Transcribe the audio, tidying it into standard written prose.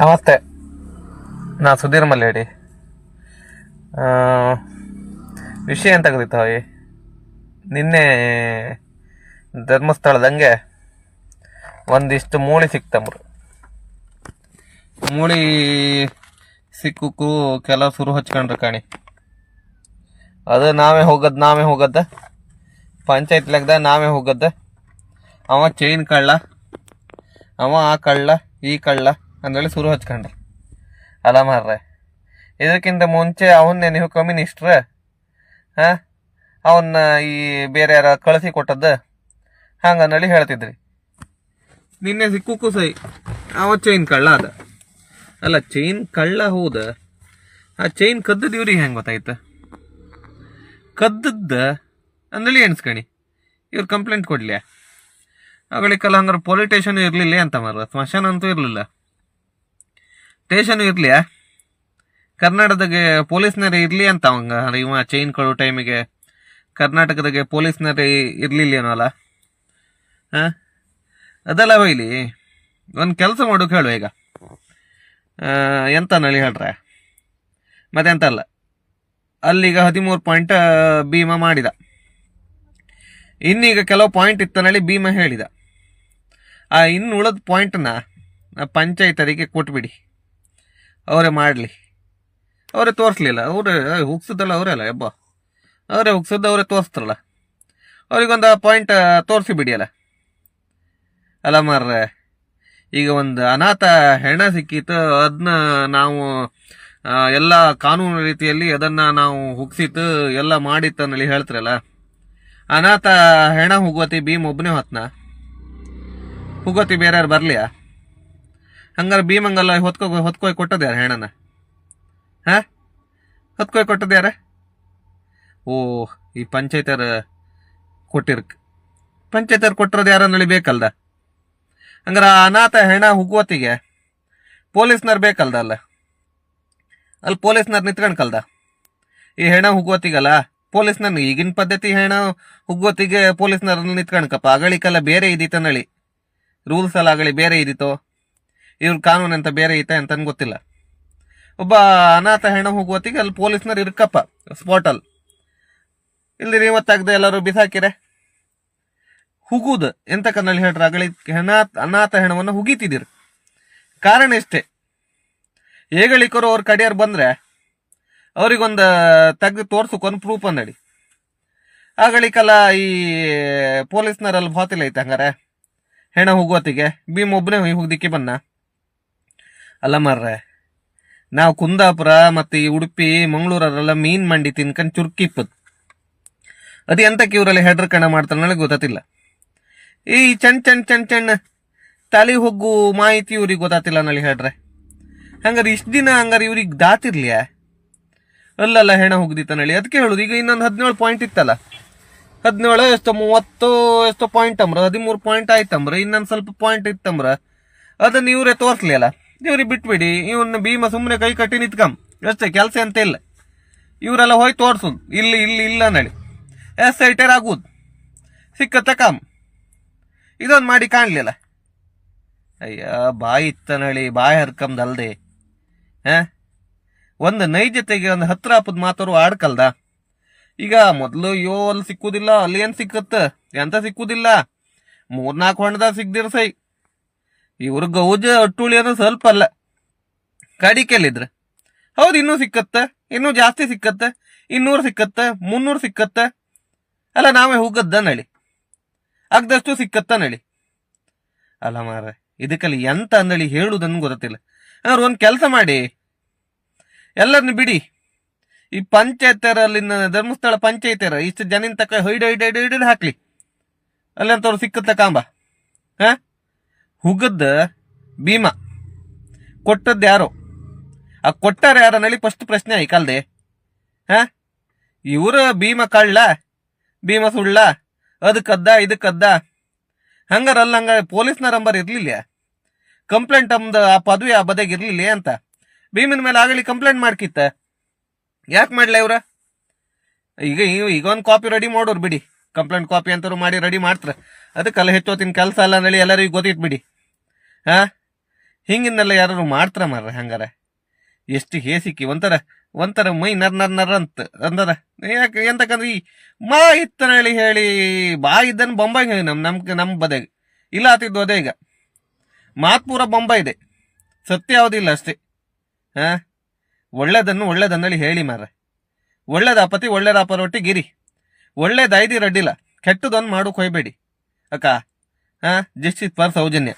ನಮಸ್ತೆ, ನಾ ಸುಧೀರ್ ಮಲ್ಲೇಡಿ. ವಿಷಯ ಎಂತ ಗೊತ್ತಿತ್ತಾವೆ, ನಿನ್ನೆ ಧರ್ಮಸ್ಥಳದಂಗೆ ಒಂದಿಷ್ಟು ಮೂಳಿ ಸಿಕ್ತಂಬ್ರು. ಮೂಳಿ ಸಿಕ್ಕೂ ಕೆಲವು ಸುರು ಹಚ್ಕೊಂಡ್ರು ಕಾಣಿ. ಅದು ನಾವೇ ಹೋಗದ್ದ ಪಂಚಾಯತ್ ಲೆಕ್ಕದ ನಾವೇ ಹೋಗದ್ದ. ಅವ ಚೈನ್ ಕಳ್ಳ, ಅವ ಆ ಕಳ್ಳ ಈ ಕಳ್ಳ ಅಂದೇಳಿ ಸುರು ಹಚ್ಕೊಂಡ್ರಿ. ಅಲ್ಲ ಮಾರ್ರೆ, ಇದಕ್ಕಿಂತ ಮುಂಚೆ ಅವನ್ನೇ ನೀವು ಕಮ್ಯುನಿಸ್ಟ್ರ ಅವನ್ನ ಈ ಬೇರೆ ಯಾರ ಕಳಿಸಿ ಕೊಟ್ಟದ್ದು ಹಂಗಂದೇಳಿ ಹೇಳ್ತಿದ್ರಿ. ನಿನ್ನೆ ಸಿಕ್ಕೂ ಸೈ ಅವ ಚೈನ್ ಕಳ್ಳ ಅದ. ಅಲ್ಲ, ಚೈನ್ ಕಳ್ಳ ಹೌದ, ಆ ಚೈನ್ ಕದ್ದದ್ದು ಇವ್ರಿಗೆ ಹೆಂಗೆ ಗೊತ್ತಾಯ್ತು? ಕದ್ದದ್ದ ಅಂದೇಳಿ ಎಣಿಸ್ಕಣಿ, ಇವ್ರು ಕಂಪ್ಲೇಂಟ್ ಕೊಡ್ಲಿ. ಅಗಳಿಕಲ್ಲ ಹಂಗಾರೆ ಪೊಲೀಸ್ ಸ್ಟೇಷನ್ ಇರಲಿಲ್ಲ ಅಂತ ಮಾರ, ಸ್ಮಶಾನ ಅಂತೂ ಇರಲಿಲ್ಲ, ಸ್ಟೇಷನ್ ಇರಲಿ. ಕರ್ನಾಟಕದಾಗೆ ಪೊಲೀಸ್ನರೇ ಇರಲಿ ಅಂತ ಅವಂಗ ಇವ ಚೈನ್ ಕೊಡೋ ಟೈಮಿಗೆ ಕರ್ನಾಟಕದಾಗೆ ಪೊಲೀಸ್ನರೇ ಇರಲಿಲ್ಲ ಏನೋ ಅಲ್ಲ. ಅದೆಲ್ಲ ಹೊಯ್ಲಿ, ಒಂದು ಕೆಲಸ ಮಾಡೋಕೆ ಹೇಳು. ಈಗ ಎಂತ ನಳಿ ಹೇಳ್ರೆ ಮತ್ತೆಂತಲ್ಲ, ಅಲ್ಲಿಗ 13 ಪಾಯಿಂಟ್ ಭೀಮ ಮಾಡಿದ. ಇನ್ನೀಗ ಕೆಲವು ಪಾಯಿಂಟ್ ಇತ್ತನಳಿ ಭೀಮ ಹೇಳಿದ. ಆ ಇನ್ನು ಉಳಿದ ಪಾಯಿಂಟ್ನ ಪಂಚಾಯತರಿಗೆ ಕೊಟ್ಬಿಡಿ, ಅವರೇ ಮಾಡಲಿ. ಅವರೇ ತೋರಿಸ್ಲಿಲ್ಲ, ಅವರೇ ಹುಗ್ಸದಲ್ಲ, ಅವರಲ್ಲ ಎಬ್ಬ ಅವರೇ ಹುಗ್ಸದ್ದು, ಅವರೇ ತೋರಿಸ್ತಾರಲ್ಲ, ಅವ್ರಿಗೊಂದು ಪಾಯಿಂಟ್ ತೋರಿಸಿ ಬಿಡಿಯಲ್ಲ. ಅಲ್ಲ ಮಾರ್ರೆ, ಈಗ ಒಂದು ಅನಾಥ ಹೆಣ ಸಿಕ್ಕಿತ್ತು, ಅದನ್ನ ನಾವು ಎಲ್ಲ ಕಾನೂನು ರೀತಿಯಲ್ಲಿ ಅದನ್ನ ನಾವು ಹುಗ್ಸಿತ್ತು ಎಲ್ಲ ಮಾಡಿತ್ತು ಅನ್ನಲಿ ಹೇಳ್ತಿರಲ್ಲ. ಅನಾಥ ಹೆಣ ಹುಗ್ವತಿ ಭೀಮ್ ಒಬ್ಬನೇ ಹೊತ್ನ ಹುಗ್ವತಿ ಬೇರೆ ಯಾರು ಬರ್ಲಿಯಾ? ಹಂಗಾರೆ ಭೀಮಂಗಲ್ಲ ಹೊತ್ಕೊಯ್ ಕೊಟ್ಟದ್ಯಾರ ಹೆಣನ? ಹೊತ್ಕೊಯ್ ಕೊಟ್ಟದ್ಯಾರ? ಓ, ಈ ಪಂಚಾಯತರ್ ಕೊಟ್ಟಿರ್ಕ್. ಪಂಚಾಯತರ್ ಕೊಟ್ಟಿರೋದು ಯಾರ ನಳಿ ಬೇಕಲ್ದ? ಹಂಗಾರ ಅನಾಥ ಹೆಣ ಹುಗ್ವತಿಗೆ ಪೊಲೀಸ್ನರ್ ಬೇಕಲ್ದ? ಅಲ್ಲಿ ಪೊಲೀಸ್ನರ್ ನಿಂತ್ಕೊಂಡ್ಕಲ್ದ? ಈ ಹೆಣ ಹುಗ್ವತಿಗಲ್ಲ ಪೊಲೀಸ್ನರ್, ಈಗಿನ ಪದ್ಧತಿ ಹೆಣ ಹುಗ್ವತಿಗೆ ಪೊಲೀಸ್ನರ್ ನಿಂತ್ಕೊಂಡ್ಕಪ್ಪ. ಅಗಳಿಕಲ್ಲ ಬೇರೆ ಇದಿತ್ತ ನಳಿ, ರೂಲ್ಸ್ ಎಲ್ಲ ಆಗಲಿ ಬೇರೆ ಇದಿತ್ತೋ, ಇವ್ರ ಕಾನೂನು ಅಂತ ಬೇರೆ ಐತೆ ಅಂತ ಗೊತ್ತಿಲ್ಲ. ಒಬ್ಬ ಅನಾಥ ಹೆಣ ಹೋಗುವತ್ತಿಗೆ ಅಲ್ಲಿ ಪೊಲೀಸ್ನರ್ ಇರ್ಕಪ್ಪ ಸ್ಪಾಟಲ್. ಇಲ್ಲಿ ಇವತ್ತಾಗದೆ ಎಲ್ಲರೂ ಬಿಸಾಕಿರೆ ಹುಗುದು ಎಂತ ಕನ್ನಲ್ಲಿ ಹೇಳ್ರ. ಅಗಳಿ ಅನಾಥ ಹೆಣವನ್ನು ಹುಗಿತಿದ್ದೀರಿ. ಕಾರಣ ಇಷ್ಟೇ, ಏಗಳಿಕರು ಅವ್ರ ಕಡೆಯವ್ರು ಬಂದ್ರೆ ಅವ್ರಿಗೊಂದು ತೆಗ್ದು ತೋರ್ಸಕ್ಕೊಂದು ಪ್ರೂಫ್ ಅಂದಡಿ. ಆಗಳಿಕಲ್ಲ ಈ ಪೊಲೀಸ್ನರಲ್ಲಿ ಭಾತಿಲ್ಲ ಐತೆ. ಹಂಗಾರೆ ಹೆಣ ಹೋಗುವತ್ತಿಗೆ ಭೀಮ್ ಒಬ್ಬನೇ ಹುಗ್ದಿಕ್ಕಿ ಬನ್ನ. ಅಲ್ಲ ಮಾರ್ರೆ, ನಾವು ಕುಂದಾಪುರ ಮತ್ತು ಈ ಉಡುಪಿ ಮಂಗಳೂರಲ್ಲ ಮೀನ್ ಮಂಡಿ ತಿನ್ಕೊಂಡು ಚುರುಕಿಪ್ಪದು. ಅದು ಎಂತಕ್ಕೆ ಇವರಲ್ಲಿ ಹೆಡ್ರ್ ಕಣ ಮಾಡ್ತಾರೆ ನನಗೆ ಗೊತ್ತಿಲ್ಲ. ಈ ಚಣ್ಣ ತಲೆ ಹೋಗು ಮಾಹಿತಿ ಇವ್ರಿಗೆ ಗೊತ್ತಾತಿಲ್ಲ ನಳಿ ಹೇಳ್ರೆ. ಹಂಗಾರೆ ಇಷ್ಟು ದಿನ ಹಂಗಾರೆ ಇವ್ರಿಗೆ ದಾತಿರ್ಲಿಯ ಅಲ್ಲಲ್ಲ ಹೆಣ ಹೋಗ್ದಿತ್ತ ನಳಿ. ಅದಕ್ಕೆ ಹೇಳುದು, ಈಗ ಇನ್ನೊಂದು 17 ಪಾಯಿಂಟ್ ಇತ್ತಲ್ಲ, 17 ಎಷ್ಟೋ 30 ಎಷ್ಟೋ ಪಾಯಿಂಟ್ ಅಂಬ್ರ, 13 ಪಾಯಿಂಟ್ ಆಯ್ತಂಬ್ರ, ಇನ್ನೊಂದು ಸ್ವಲ್ಪ ಪಾಯಿಂಟ್ ಇತ್ತಂಬ್ರ, ಅದನ್ನ ಇವರೇ ತೋರಿಸ್ಲಿ ಅಲ್ಲ. ಇವ್ರಿಗೆ ಬಿಟ್ಬಿಡಿ, ಇವನ್ನ ಭೀಮ ಸುಮ್ಮನೆ ಕೈ ಕಟ್ಟಿ ನಿಂತ್ಕಂ ಅಷ್ಟೇ, ಕೆಲಸ ಅಂತ ಇಲ್ಲ. ಇವರೆಲ್ಲ ಹೋಯ್ ತೋರ್ಸುದು ಇಲ್ಲಿ ಇಲ್ಲಿ ಇಲ್ಲ ನಳಿ, SITR ಆಗುದು ಸಿಕ್ಕತ್ತ ಕಮ್. ಇದೊಂದು ಮಾಡಿ ಕಾಣ್ಲಿಲ್ಲ. ಅಯ್ಯ, ಬಾಯಿ ಇತ್ತ ನಳಿ, ಬಾಯಿ ಹರ್ಕಂದಲ್ದೆ ಒಂದು ನೈಜತೆಗೆ ಒಂದು ಹತ್ರ ಹಾಪದ್ ಮಾತವರು ಆಡ್ಕಲ್ದ. ಈಗ ಮೊದ್ಲು ಅಲ್ಲಿ ಸಿಕ್ಕುದಿಲ್ಲ, ಅಲ್ಲಿ ಏನ್ ಸಿಕ್ಕತ್ತ ಎಂತ ಸಿಕ್ಕುದಿಲ್ಲ, 3-4 ಹೊಂಡದಾಗ ಸಿಗ್ದಿರ ಸೈ. ಇವ್ರ ಗೌಜ ಅಟ್ಟುಳಿ ಅನ್ನೋ ಸ್ವಲ್ಪ ಅಲ್ಲ, ಕಡಿಕೆಲ್ಲಿದ್ರ ಹೌದು ಇನ್ನೂ ಸಿಕ್ಕತ್ತ, ಇನ್ನೂ ಜಾಸ್ತಿ ಸಿಕ್ಕತ್ತ, 200 ಸಿಕ್ಕತ್ತ, 300 ಸಿಕ್ಕತ್ತ. ಅಲ್ಲ, ನಾವೇ ಹೋಗದ್ದ ನಳಿ, ಆಗದಷ್ಟು ಸಿಕ್ಕತ್ತ ನಳಿ. ಅಲ್ಲ ಮಾರ, ಇದಕ್ಕಲ್ಲಿ ಎಂತ ಅಂದಳಿ ಹೇಳುದನ್ನು ಗೊತ್ತಿಲ್ಲ. ಅವ್ರು ಒಂದು ಕೆಲಸ ಮಾಡಿ, ಎಲ್ಲರನ್ನು ಬಿಡಿ. ಈ ಪಂಚಾಯತರಲ್ಲಿನ ಧರ್ಮಸ್ಥಳ ಪಂಚಾಯತರ ಇಷ್ಟು ಜನಿನ ತಕ್ಕ ಹಿಡಿದು ಹಾಕ್ಲಿ, ಅಲ್ಲಂತವ್ರು ಸಿಕ್ಕತ್ತ ಕಾಂಬ. ಹುಗದ್ದ ಭೀಮ ಕೊಟ್ಟದ್ದು ಯಾರೋ, ಆ ಕೊಟ್ಟಾರ ಯಾರ ನಳಿ ಫಸ್ಟ್ ಪ್ರಶ್ನೆ ಆಯ್ಕಲ್ದೆ. ಇವ್ರ ಭೀಮ ಕಳ್ಳ, ಭೀಮ ಸುಳ್ಳ, ಅದಕ್ಕದ್ದ ಇದಕ್ಕದ್ದ. ಹಂಗಾರಲ್ಲ, ಹಂಗ ಪೊಲೀಸ್ನ ನಂಬರ್ ಇರ್ಲಿಲ್ಲ, ಕಂಪ್ಲೇಂಟ್ ನಮ್ದು ಆ ಪದವಿ ಆ ಬದಗೆ ಇರ್ಲಿಲ್ಲ ಅಂತ ಭೀಮನ ಮೇಲೆ ಆಗಲಿ ಕಂಪ್ಲೇಂಟ್ ಮಾಡ್ಕಿತ್ತ. ಯಾಕೆ ಮಾಡ್ಲ ಇವ್ರ? ಈಗ ಒಂದು ಕಾಪಿ ರೆಡಿ ಮಾಡೋರು ಬಿಡಿ, ಕಂಪ್ಲೇಂಟ್ ಕಾಪಿ ಅಂತವ್ರು ಮಾಡಿ ರೆಡಿ ಮಾಡ್ತಾರ. ಅದಕ್ಕೆಲ್ಲ ಹೆಚ್ಚೋತಿನ ಕೆಲಸ ಅಲ್ಲ ನಳಿ, ಎಲ್ಲರಿಗೂ ಗೊತ್ತಿಟ್ಬಿಡಿ. ಹಿಂಗಿನ್ನೆಲ್ಲ ಯಾರು ಮಾಡ್ತಾರ ಮಾರ್ರೆ ಹಂಗಾರೆ ಎಷ್ಟು ಹೇಸಿಕ್ಕಿ ಒಂಥರ ಒಂಥರ ಮೈ ನರ್ ಅಂತ ಅಂದದ. ಯಾಕೆ ಎಂತಕಂದ್ರೆ ಈ ಮಾ ಇತ್ತನ ಹೇಳಿ ಬಾ ಇದ್ದನ್ ಬೊಂಬಾಯಿ ನಮ್ ಬದೆಗ ಇಲ್ಲ ಆತಿದ್ದು ಅದೇ ಈಗ ಮಾತ್ ಪೂರ ಬೊಂಬಾಯಿ ಇದೆ, ಸತ್ಯ ಯಾವುದಿಲ್ಲ ಅಷ್ಟೇ. ಹಾ, ಒಳ್ಳೇದನ್ನಳಿ ಹೇಳಿ ಮಾರ್ರೆ. ಒಳ್ಳೇದಾಪತಿ ಒಳ್ಳೇದಾಪರೊಟ್ಟಿಗಿರಿ, ಒಳ್ಳೇದೈದಿ ರಡ್ಡಿಲ್ಲ, ಕೆಟ್ಟದೊಂದು ಮಾಡು ಕೊಯ್ಬೇಡಿ ಅಕ್ಕ. ಹಾ, ಜಸ್ಟ್ ಪರ್ ಸೌಜನ್ಯ.